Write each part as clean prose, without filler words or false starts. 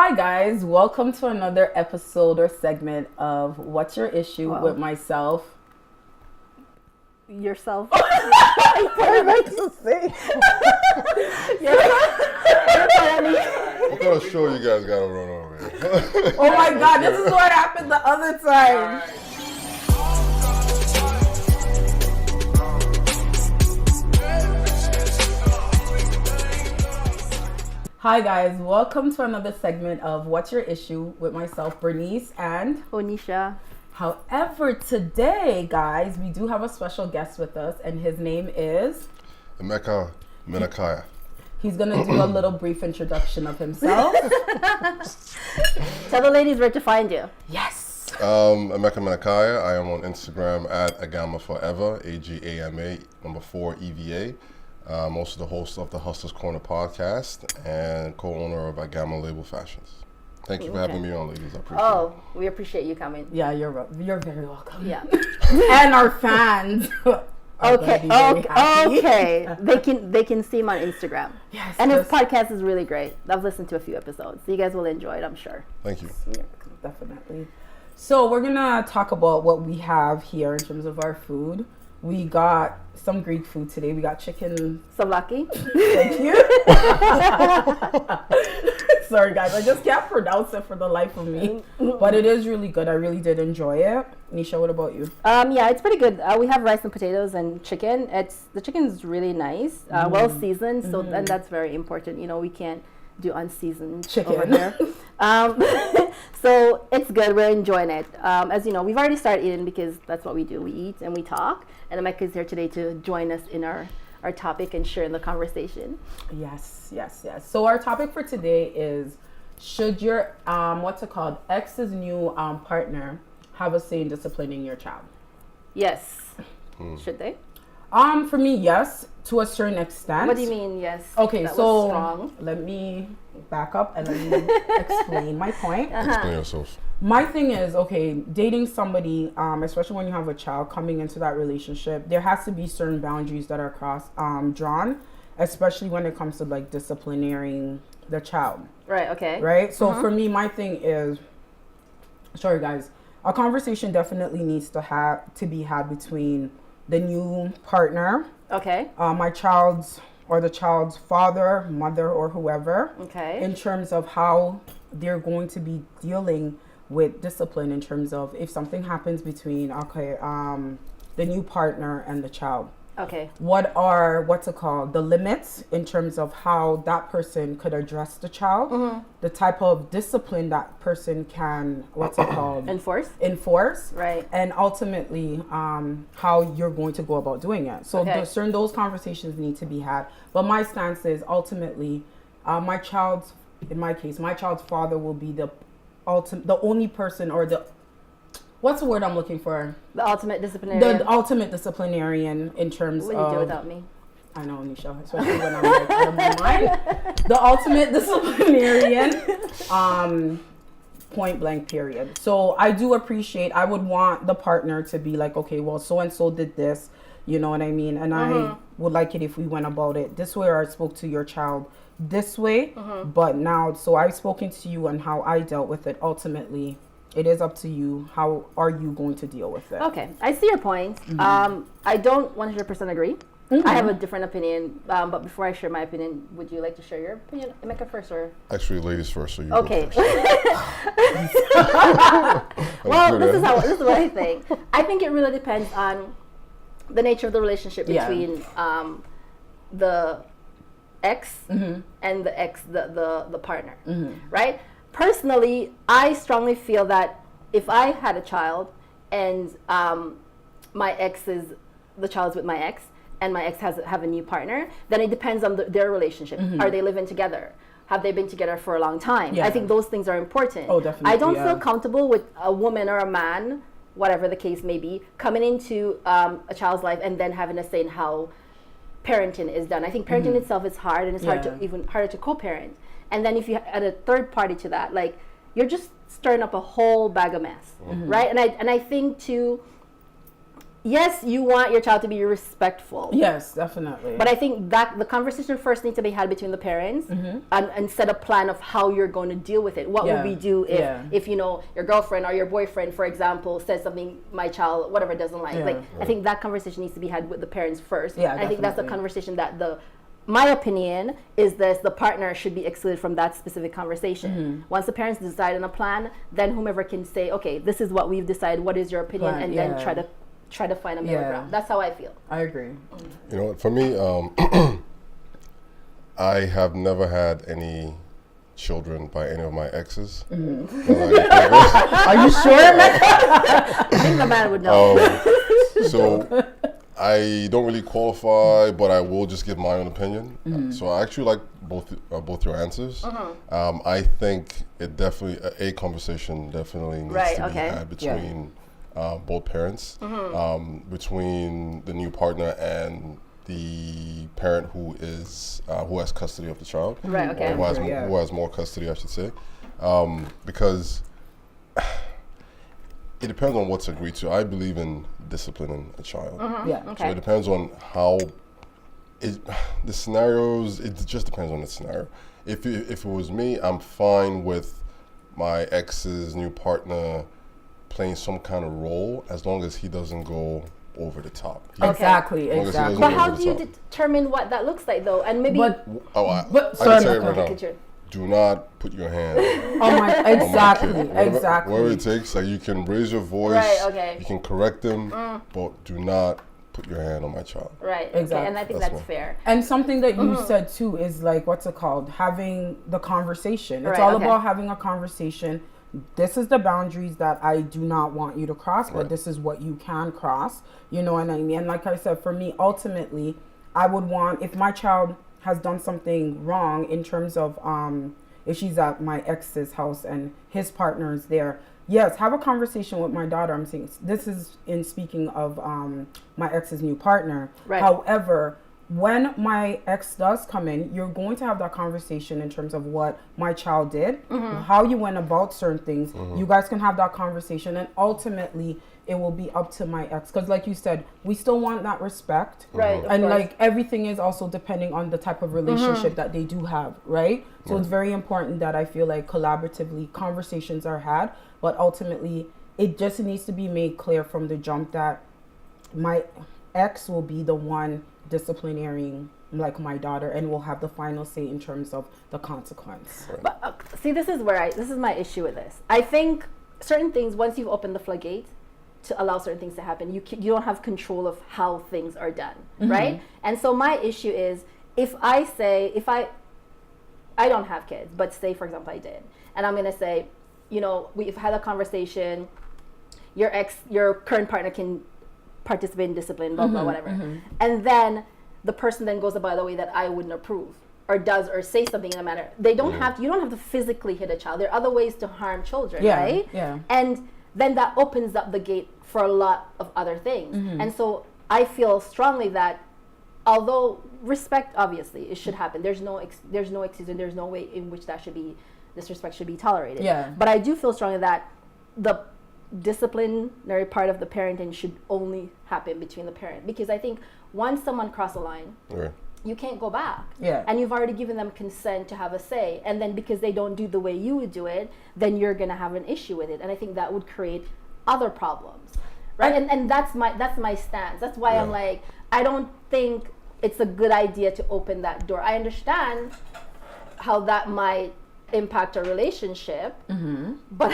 Hi guys, welcome to another episode or segment of What's Your Issue with myself. Yourself. I meant to say. What kind of show you guys got to run over here? Oh my god, this is what happened the other time. Hi guys, welcome to another segment of What's Your Issue with myself, Bernice, and Onisha. However, today, guys, we do have a special guest with us, and his name is Emeka M. He's gonna do a little brief introduction of himself. Tell the ladies where to find you. Yes. Emeka M. I am on Instagram at Agama Forever, AGAMA, number 4 EVA. I'm also the host of the Hustlers Corner podcast and co-owner of Agama Label Fashions. Thank you for having me on, ladies. I appreciate it. We appreciate you coming. Yeah, you're very welcome. Yeah. And our fans. Okay. They can see him on Instagram. Yes. And his podcast is really great. I've listened to a few episodes. So you guys will enjoy it, I'm sure. Thank you. Yeah, definitely. So we're gonna talk about what we have here in terms of our food. We got some Greek food today. We got chicken. Souvlaki. Thank you. Sorry guys, I just can't pronounce it for the life of me. But it is really good. I really did enjoy it. Nisha, what about you? Yeah, it's pretty good. We have rice and potatoes and chicken. The chicken is really nice, well seasoned. So and that's very important. You know, we can't do unseasoned chicken over here. So it's good. We're enjoying it. As you know, we've already started eating because that's what we do. We eat and we talk. And Emeka is here today to join us in our topic and share in the conversation. Yes. So our topic for today is, should your ex's new partner have a say in disciplining your child? Yes. Should they? For me, yes, to a certain extent. What do you mean, yes? Okay, that so was strong. Let me back up and let me explain my point. Explain yourself. My thing is, okay, dating somebody, especially when you have a child coming into that relationship, there has to be certain boundaries that are drawn, especially when it comes to like disciplining the child. Right, okay. Right? So for me, my thing is, sorry guys, a conversation definitely needs to be had between the new partner, okay, the child's father, mother, or whoever, okay, in terms of how they're going to be dealing with discipline, in terms of if something happens between the new partner and the child. Okay. What are the limits in terms of how that person could address the child, the type of discipline that person can enforce, right, and ultimately how you're going to go about doing it. So those conversations need to be had. But my stance is ultimately my child's father will be the only person, or what's the word I'm looking for? The ultimate disciplinarian. The ultimate disciplinarian in terms of... What do you do without me? I know, Nisha, especially when I'm like out of my mind. The ultimate disciplinarian, point blank period. So I do appreciate, I would want the partner to be like, okay, well, so-and-so did this, you know what I mean? And I would like it if we went about it this way, or I spoke to your child this way. But now, so I've spoken to you and how I dealt with it. Ultimately, it is up to you. How are you going to deal with it? Okay, I see your point. I don't 100% agree. I have a different opinion. But before I share my opinion, would you like to share your opinion, Emeka, first, or? Actually, ladies first. So you okay. go first. Well, this is what I think. I think it really depends on the nature of the relationship between the ex and the partner, right? Personally, I strongly feel that if I had a child and my ex is the child's with my ex, and my ex have a new partner, then it depends on their relationship. Are they living together? Have they been together for a long time? Yeah. I think those things are important. Oh, definitely. I don't feel comfortable with a woman or a man, whatever the case may be, coming into a child's life and then having a say in how parenting is done. I think parenting itself is hard, and it's even harder to co-parent. And then if you add a third party to that, like, you're just stirring up a whole bag of mess, right? And I think too, yes, you want your child to be respectful. Yes, definitely. But I think that the conversation first needs to be had between the parents and set a plan of how you're going to deal with it. What would we do if you know, your girlfriend or your boyfriend, for example, says something my child, whatever, doesn't like. Like, I think that conversation needs to be had with the parents first. Yeah, I think that's the conversation that my opinion is that the partner should be excluded from that specific conversation. Once the parents decide on a plan, then whomever can say, okay, this is what we've decided, what is your opinion, and then try to find a middle ground. That's how I feel. I agree. You know, for me, I have never had any children by any of my exes. Are you sure? I think the man would know. So I don't really qualify, but I will just give my own opinion. So I actually like both your answers. I think it definitely a conversation definitely needs to be had between both parents, between the new partner and the parent who has custody of the child, or who has more custody, I should say, because it depends on what's agreed to. I believe in disciplining a child. So it depends on how the scenarios. It just depends on the scenario. If it was me, I'm fine with my ex's new partner playing some kind of role as long as he doesn't go over the top. Exactly. But how do you determine what that looks like, though? And maybe. I can tell you right now. Do not put your hand on my exactly. Whatever it takes, like you can raise your voice, you can correct them, but do not put your hand on my child. Exactly. And I think that's fair. And something that you said too is like, what's it called? Having the conversation. It's all about having a conversation. This is the boundaries that I do not want you to cross, but this is what you can cross. You know what I mean? And like I said, for me, ultimately, I would want, if my child has done something wrong in terms of if she's at my ex's house and his partner is there, yes, have a conversation with my daughter. I'm saying this is in speaking of my ex's new partner. However, when my ex does come in, you're going to have that conversation in terms of what my child did, how you went about certain things. You guys can have that conversation, and ultimately it will be up to my ex, because like you said, we still want that respect, and like everything is also depending on the type of relationship that they do have, right? So it's very important that I feel like collaboratively conversations are had, but ultimately it just needs to be made clear from the jump that my ex will be the one disciplinating like my daughter and will have the final say in terms of the consequence. But see, this is my issue with this. I think certain things, once you've opened the floodgates to allow certain things to happen, you don't have control of how things are done, right? And so my issue is, if I don't have kids, but say for example I did, and I'm gonna say, you know, we've had a conversation, your current partner can participate in discipline, blah blah whatever, and then the person then goes about the way that I wouldn't approve, or does, or say something in a manner. You don't have to physically hit a child. There are other ways to harm children, right? And then that opens up the gate for a lot of other things. And so I feel strongly that although respect, obviously, it should happen. There's no excuse, and there's no way in which disrespect should be tolerated. But I do feel strongly that the disciplinary part of the parenting should only happen between the parent, because I think once someone crosses a line, you can't go back. And you've already given them consent to have a say, and then because they don't do the way you would do it, then you're gonna have an issue with it, and I think that would create other problems, right? And that's my stance. That's why I'm like, I don't think it's a good idea to open that door. I understand how that might impact a relationship, but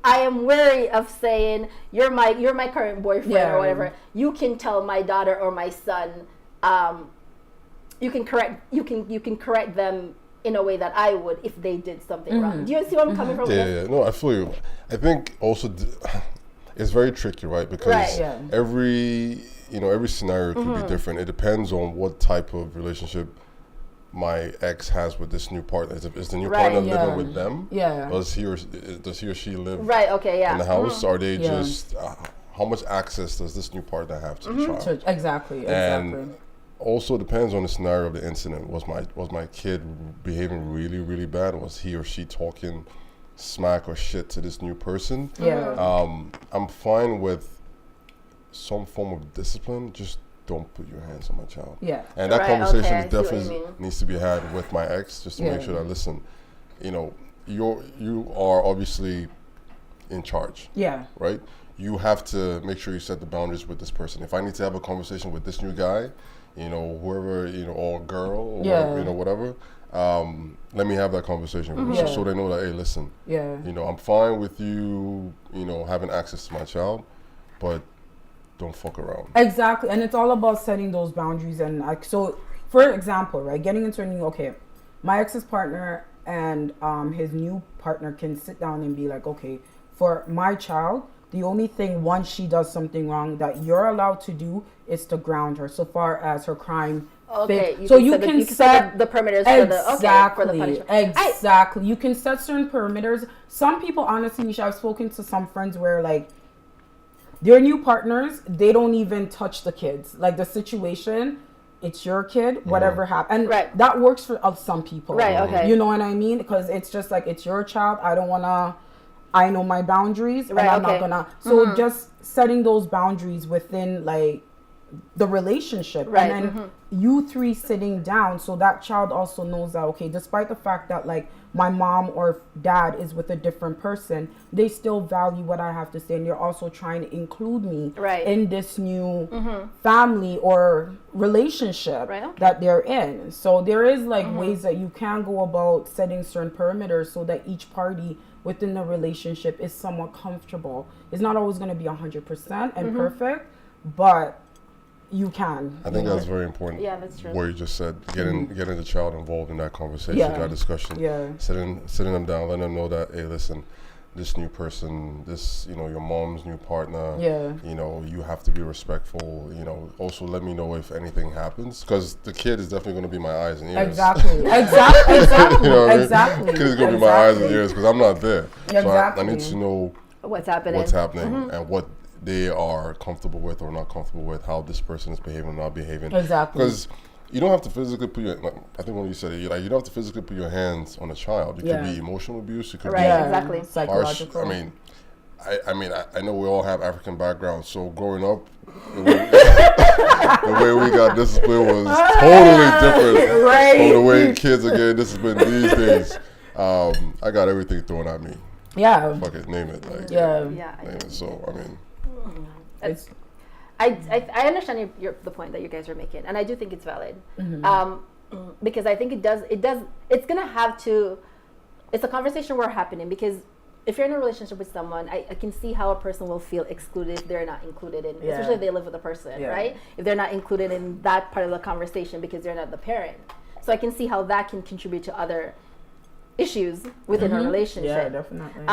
I am wary of saying you're my current boyfriend or whatever. You can tell my daughter or my son, you can correct them in a way that I would if they did something wrong. Do you see where I'm coming from? No, I feel you. I think also it's very tricky, right? Because every scenario can be different. It depends on what type of relationship my ex has with this new partner. Is the new partner living with them? Does he or she live in the house? Are they just how much access does this new partner have to the child? Exactly. And also depends on the scenario of the incident. Was my kid behaving really, really bad? Was he or she talking smack or shit to this new person? I'm fine with some form of discipline, just don't put your hands on my child. Yeah. And that conversation okay, definitely needs to be had with my ex, just to make sure that, listen, you know, you are obviously in charge. Yeah. Right? You have to make sure you set the boundaries with this person. If I need to have a conversation with this new guy, you know, whoever, you know, or girl, or whatever, you know, whatever, let me have that conversation with you, so they know that, hey, listen, you know, I'm fine with you, you know, having access to my child, but don't fuck around. Exactly. And it's all about setting those boundaries. And like, so for example, right, getting into a new, my ex's partner and his new partner can sit down and be like, okay, for my child, the only thing once she does something wrong that you're allowed to do is to ground her so far as her crime. Okay, so you can set the perimeters exactly, for the punishment. Exactly. You can set certain perimeters. Some people, honestly, Nisha, I've spoken to some friends where like their new partners, they don't even touch the kids. Like the situation, it's your kid, whatever happened. And that works for some people. Right, okay. You know what I mean? Because it's just like, it's your child. I know my boundaries, and I'm not gonna. So just setting those boundaries within like the relationship, and then you three sitting down, so that child also knows that, okay, despite the fact that like my mom or dad is with a different person, they still value what I have to say, and you're also trying to include me in this new family or relationship that they're in. So there is like ways that you can go about setting certain perimeters so that each party within the relationship is somewhat comfortable. It's not always going to be 100% and perfect, but you can. I think that's very important. Yeah, that's true. What you just said, getting the child involved in that conversation, that discussion, sitting them down, letting them know that, hey, listen, this new person, this, you know, your mom's new partner, you know, you have to be respectful. You know, also let me know if anything happens, because the kid is definitely going to be my eyes and ears. Exactly. You know what I mean? The kid is going to be my eyes and ears because I'm not there. So I need to know what's happening, and what they are comfortable with or not comfortable with, how this person is behaving or not behaving. Exactly. Because you don't have to physically put your, I think when you said it, you don't have to physically put your hands on a child. It could be emotional abuse. It could be exactly. Psychological. I mean, I know we all have African backgrounds. So growing up, the way we got disciplined was totally different from the way kids are getting disciplined these days. I got everything thrown at me. Yeah. Fuck it, name it. Like, name it. So, I mean. I understand the point that you guys are making, and I do think it's valid, because I think it's gonna have to. It's a conversation we're happening, because if you're in a relationship with someone, I can see how a person will feel excluded if they're not included in, especially if they live with a person, right? If they're not included in that part of the conversation because they're not the parent. So I can see how that can contribute to other issues within a relationship. Yeah, definitely.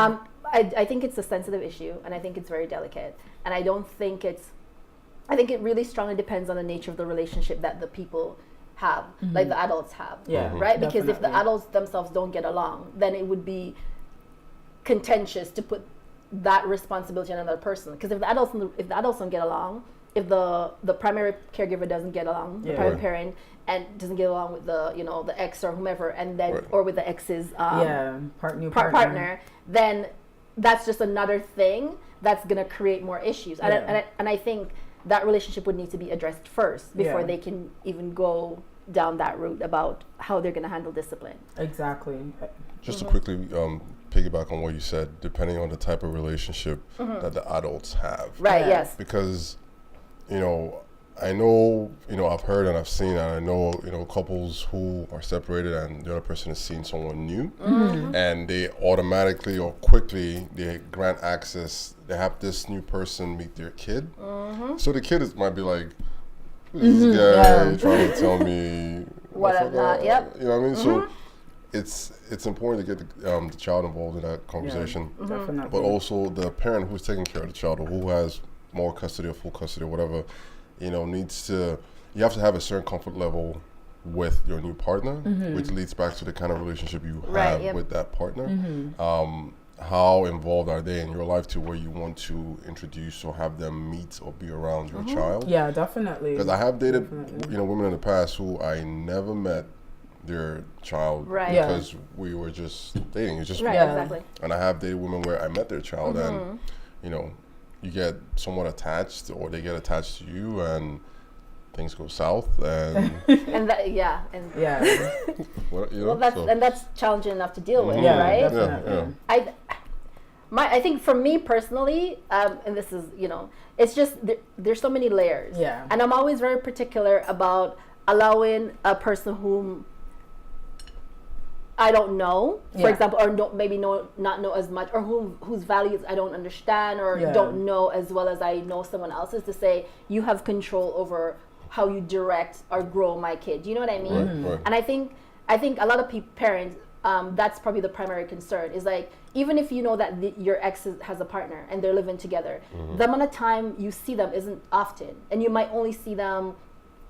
I think it's a sensitive issue, and I think it's very delicate, and I think it really strongly depends on the nature of the relationship that the people have, like the adults have, right? Because if the adults themselves don't get along, then it would be contentious to put that responsibility on another person. Because if the adults don't get along, if the primary caregiver doesn't get along, the primary parent, and doesn't get along with the ex or whomever, and then or with the ex's partner, then that's just another thing that's gonna create more issues. And I think that relationship would need to be addressed first before they can even go down that route about how they're gonna handle discipline. Exactly. Just to quickly piggyback on what you said, depending on the type of relationship that the adults have. Right. Yes. Because, I know, I've heard and I've seen, and I know, couples who are separated and the other person is seeing someone new, and they automatically or quickly they grant access. They have this new person meet their kid, so the kid might be like, "Who's this guy trying to tell me what I'm not?" Yep. You know what I mean? So it's important to get the child involved in that conversation, definitely. But also the parent who's taking care of the child or who has more custody or full custody or whatever. You have to have a certain comfort level with your new partner, which leads back to the kind of relationship you have with that partner. How involved are they in your life to where you want to introduce or have them meet or be around your child? Yeah, definitely. Because I have dated, women in the past who I never met their child because we were just dating. It's just exactly. And I have dated women where I met their child and, you get somewhat attached, or they get attached to you, and things go south, and and that, well, well, that's challenging enough to deal with, right? I think for me personally, and this is, it's just there's so many layers, and I'm always very particular about allowing a person whom I don't know, for example, or not know as much, or whose values I don't understand, or don't know as well as I know someone else's, to say you have control over how you direct or grow my kid. You know what I mean? Right. And I think a lot of parents, that's probably the primary concern, is like, even if you know that your ex has a partner and they're living together, the amount of time you see them isn't often, and you might only see them,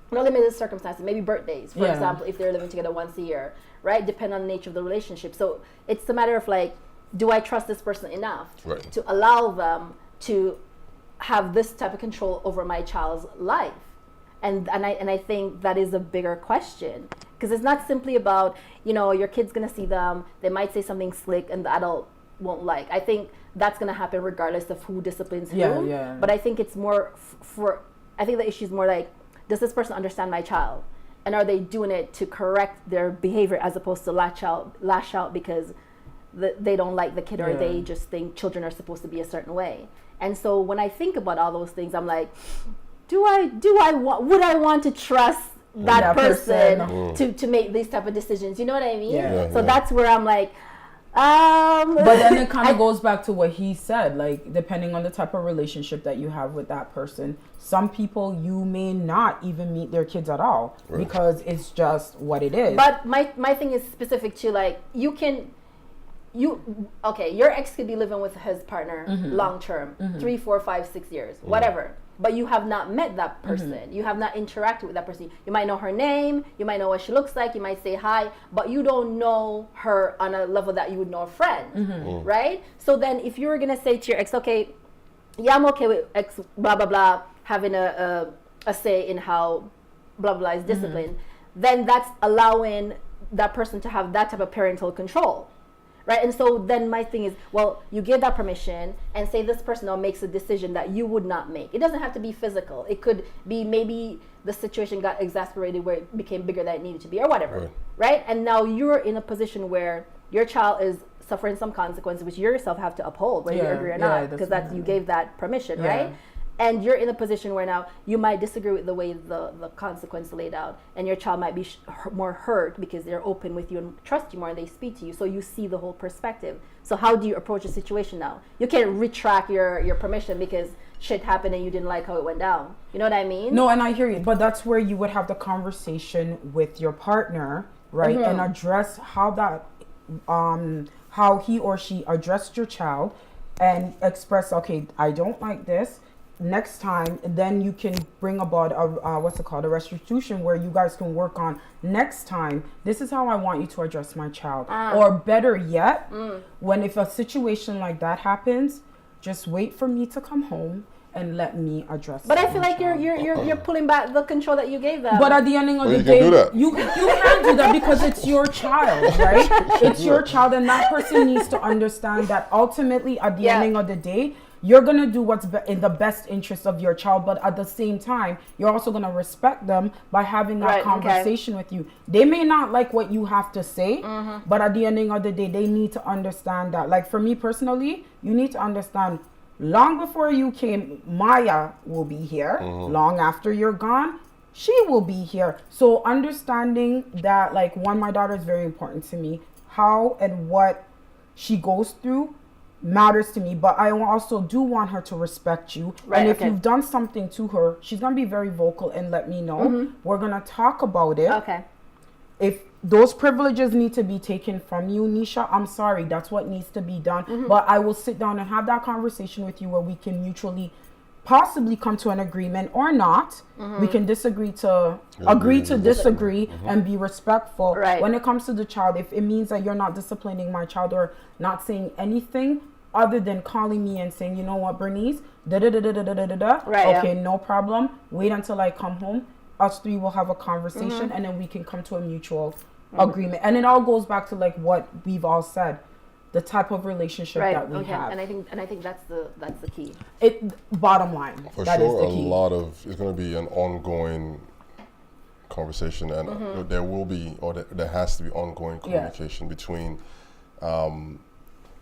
limited circumstances, maybe birthdays, for example, if they're living together once a year, right? Depending on the nature of the relationship. So it's a matter of like, do I trust this person enough to allow them to have this type of control over my child's life? And I think that is a bigger question, because it's not simply about, your kid's gonna see them, they might say something slick and the adult won't like. I think that's gonna happen regardless of who disciplines who. But I think it's more I think the issue is more like, does this person understand my child? And are they doing it to correct their behavior as opposed to lash out because they don't like the kid, or they just think children are supposed to be a certain way? And so when I think about all those things, I'm like, would I want to trust that person to make these type of decisions? You know what I mean? So that's where I'm like, but then it kind of goes back to what he said, like, depending on the type of relationship that you have with that person, some people you may not even meet their kids at all because it's just what it is. But my thing is specific to, like, your ex could be living with his partner long term, 3, 4, 5, 6 years, whatever. But you have not met that person. You have not interacted with that person. You might know her name. You might know what she looks like. You might say hi. But you don't know her on a level that you would know a friend, right? So then if you were going to say to your ex, okay, I'm okay with ex, blah, blah, blah, having a say in how blah, blah is disciplined, then that's allowing that person to have that type of parental control. Right, and so then my thing is, well, you give that permission, and say this person now makes a decision that you would not make. It doesn't have to be physical. It could be maybe the situation got exasperated where it became bigger than it needed to be, or whatever. Right, and now you're in a position where your child is suffering some consequences, which you yourself have to uphold, whether you agree or not, because you gave that permission, right? And you're in a position where now you might disagree with the way the consequence laid out, and your child might be more hurt because they're open with you and trust you more, and they speak to you, so you see the whole perspective. So how do you approach a situation now? You can't retract your permission because shit happened and you didn't like how it went down. You know what I mean? No, and I hear you, but that's where you would have the conversation with your partner, right? And address how that, how he or she addressed your child, and express, okay, I don't like this. Next time, then you can bring about a restitution, where you guys can work on, next time, this is how I want you to address my child. Or better yet, if a situation like that happens, just wait for me to come home and let me address. But I feel like you're pulling back the control that you gave them. But at the end of the day, you can do that because it's your child, right? It's your child, and that person needs to understand that ultimately, at the ending of the day, you're going to do what's in the best interest of your child, but at the same time, you're also going to respect them by having that conversation with you. They may not like what you have to say, but at the ending of the day, they need to understand that. Like, for me personally, you need to understand, long before you came, Maya will be here. Long after you're gone, she will be here. So understanding that, like, my daughter is very important to me. How and what she goes through matters to me, but I also do want her to respect you. And if you've done something to her, she's gonna be very vocal and let me know. We're gonna talk about it. If those privileges need to be taken from you, Nisha, I'm sorry, that's what needs to be done. But I will sit down and have that conversation with you, where we can mutually possibly come to an agreement, or not. We can agree to disagree and be respectful. When it comes to the child, if it means that you're not disciplining my child or not saying anything other than calling me and saying, you know what, Bernice, okay, no problem, wait until I come home, us three will have a conversation, and then we can come to a mutual agreement. And it all goes back to, like, what we've all said. the type of relationship that we have. And I think that's the key. Bottom line. For that sure, is the key. it's going to be an ongoing conversation, and there will be, or there has to be ongoing communication between,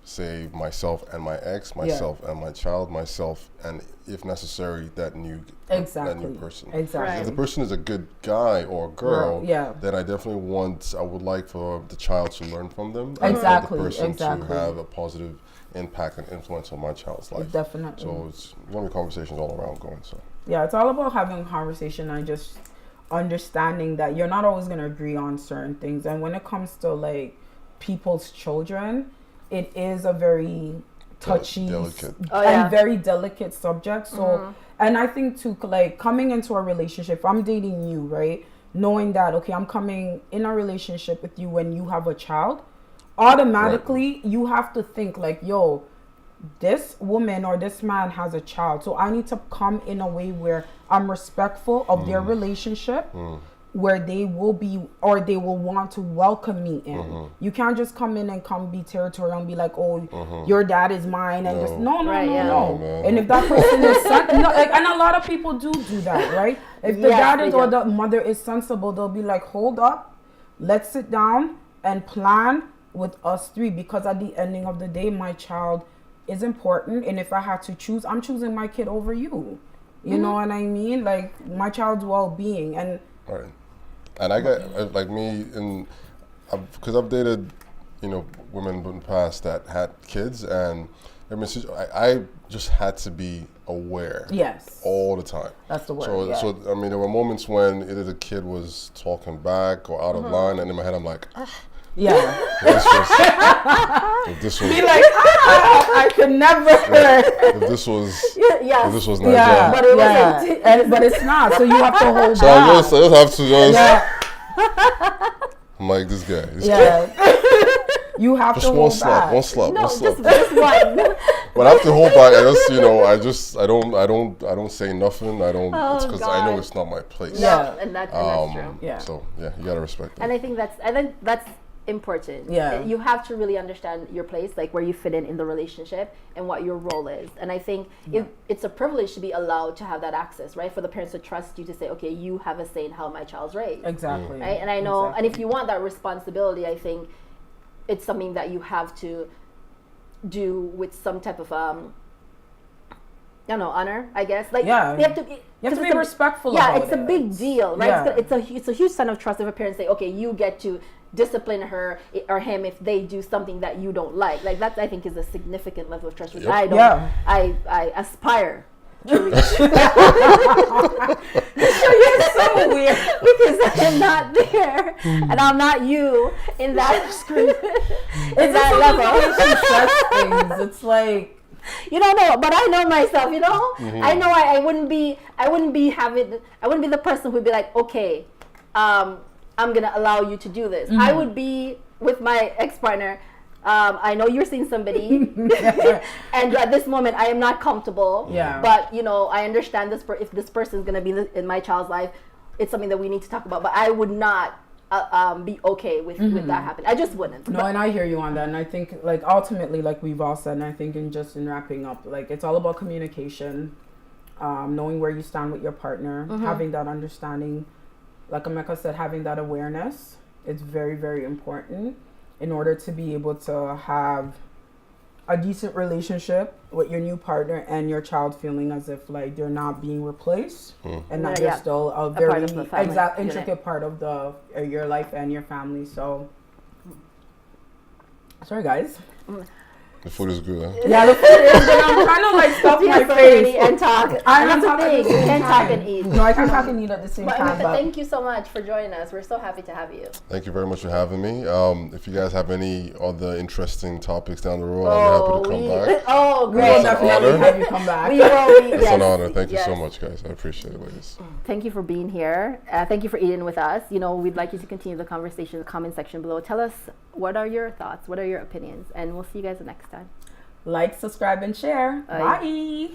say, myself and my ex, myself and my child, myself, and if necessary, that new person. Exactly. If the person is a good guy or girl, then I would like for the child to learn from them. Exactly. And for the person to have a positive impact and influence on my child's life. Definitely. So it's going to be conversations all around going. So yeah, it's all about having a conversation and just understanding that you're not always going to agree on certain things. And when it comes to like people's children, it is a very touchy and very delicate subject. So, and I think too, like coming into a relationship, if I'm dating you, right? Knowing that, okay, I'm coming in a relationship with you when you have a child, automatically you have to think like, yo, this woman or this man has a child. So I need to come in a way where I'm respectful of their relationship, where they will be, or they will want to welcome me in. You can't just come in and be territorial and be like, oh, your dad is mine, and just no. And if that person is and a lot of people do that, right? If the dad is or the mother is sensible, they'll be like, hold up, let's sit down and plan with us three, because at the ending of the day, my child is important, and if I had to choose, I'm choosing my kid over you. You know what I mean? Like my child's well-being. And right. And I got like me, and because I've dated, women in the past that had kids, and I just had to be aware. Yes. All the time. That's the word. So I mean, there were moments when either the kid was talking back or out of line, and in my head I'm like, yeah. If this was be like, I could never. If this was Nigeria. But it wasn't. But it's not. So you have to hold so back. I just have to I'm like, this guy. You have just to hold back. One slap. Just one. But I have to hold back. I don't say nothing. I don't. It's because I know it's not my place. Yeah, and that's true. Yeah. So you gotta respect that. And I think that's important. Yeah. You have to really understand your place, like where you fit in the relationship and what your role is. And I think it's a privilege to be allowed to have that access, right? For the parents to trust you to say, okay, you have a say in how my child's raised. Exactly. Right? And I know, and if you want that responsibility, I think it's something that you have to do with some type of honor, I guess. Like, you have to be respectful. Yeah, it's a big deal, right? Yeah. It's a huge sign of trust if a parent say, okay, you get to discipline her or him if they do something that you don't like. Like that, I think, is a significant level of trust, which I aspire to reach. You're so weird because I'm not there and I'm not you in that level. It's like, you don't know, but I know myself. I know I wouldn't be the person who'd be like, okay, I'm gonna allow you to do this. I would be with my ex-partner. I know you're seeing somebody, and at this moment I am not comfortable. Yeah. But I understand this. If this person is gonna be in my child's life, it's something that we need to talk about. But I would not be okay with that happening. I just wouldn't. No, and I hear you on that. And I think, like, ultimately, like we've all said, and I think in wrapping up, like, it's all about communication, knowing where you stand with your partner, having that understanding. Like Emeka said, having that awareness is very, very important in order to be able to have a decent relationship with your new partner and your child feeling as if like they're not being replaced and that they're still a very intricate part of your life and your family. So, sorry guys. The food is good, huh? Yeah, the food is good. I'm trying to like stuff my face and talk. I'm talking. You can talk and eat. No, I can talk and eat at the same time. But thank you so much for joining us. We're so happy to have you. Thank you very much for having me. If you guys have any other interesting topics down the road, I'm happy to come back. Oh, great. We'll definitely have you come back. It's an honor. Thank you so much, guys. I appreciate it, ladies. Thank you for being here. Thank you for eating with us. We'd like you to continue the conversation in the comment section below. Tell us, what are your thoughts? What are your opinions? And we'll see you guys the next time. Like, subscribe, and share. Bye.